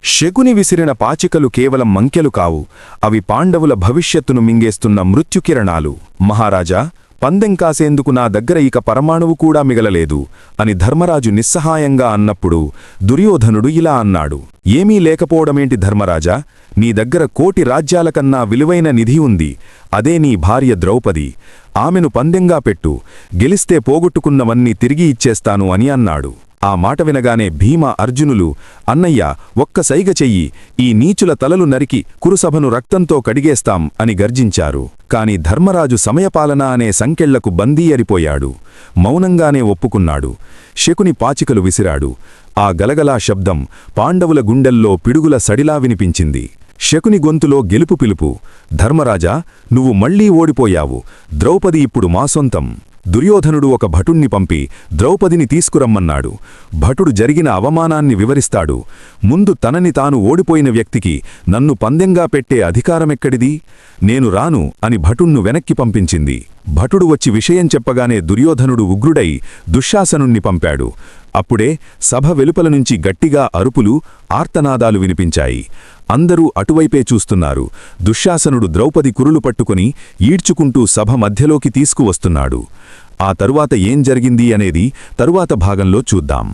శకుని విసిరిన పాచికలు కేవలం మంకెలు కావు, అవి పాండవుల భవిష్యత్తును మింగేస్తున్న మృత్యుకిరణాలు. మహారాజా, పందెం కాసేందుకు నా దగ్గర ఇక పరమాణువు కూడా మిగలలేదు అని ధర్మరాజు నిస్సహాయంగా అన్నప్పుడు దుర్యోధనుడు ఇలా అన్నాడు. ఏమీ లేకపోవడమేంటి ధర్మరాజా, నీ దగ్గర 1,000,000 రాజ్యాలకన్నా విలువైన నిధి ఉంది. అదే నీ భార్య ద్రౌపది. ఆమెను పందెంగా పెట్టు, గెలిస్తే పోగొట్టుకున్నవన్నీ తిరిగి ఇచ్చేస్తాను అని అన్నాడు. ఆ మాట వినగానే భీమ, అర్జునులు, అన్నయ్య, ఒక్క సైగ చెయ్యి, ఈ నీచుల తలలు నరికి కురుసభను రక్తంతో కడిగేస్తాం అని గర్జించారు. కాని ధర్మరాజు సమయపాలన అనే సంకెళ్లకు బందీయరిపోయాడు. మౌనంగానే ఒప్పుకున్నాడు. శకుని పాచికలు విసిరాడు. ఆ గలగలా శబ్దం పాండవుల గుండెల్లో పిడుగుల సడిలా వినిపించింది. శకుని గొంతులో గెలుపు పిలుపు. ధర్మరాజా, నువ్వు మళ్లీ ఓడిపోయావు. ద్రౌపది ఇప్పుడు మా సొంతం. దుర్యోధనుడు ఒక భటుణ్ణి పంపి ద్రౌపదిని తీసుకురమ్మన్నాడు. భటుడు జరిగిన అవమానాన్ని వివరిస్తాడు. ముందు తనని తాను ఓడిపోయిన వ్యక్తికి నన్ను పందెంగా పెట్టే అధికారమెక్కడిది? నేను రాను అని భటుణ్ణు వెనక్కి పంపించింది. భటుడు వచ్చి విషయం చెప్పగానే దుర్యోధనుడు ఉగ్రుడై దుశ్శాసనుణ్ణి పంపాడు. అప్పుడే సభ వెలుపల నుంచి గట్టిగా అరుపులు, ఆర్తనాదాలు వినిపించాయి. అందరూ అటువైపే చూస్తున్నారు. దుశ్శాసనుడు ద్రౌపది కురులు పట్టుకుని ఈడ్చుకుంటూ సభ మధ్యలోకి తీసుకువస్తున్నాడు. ఆ తరువాత ఏం జరిగింది అనేది తరువాత భాగంలో చూద్దాం.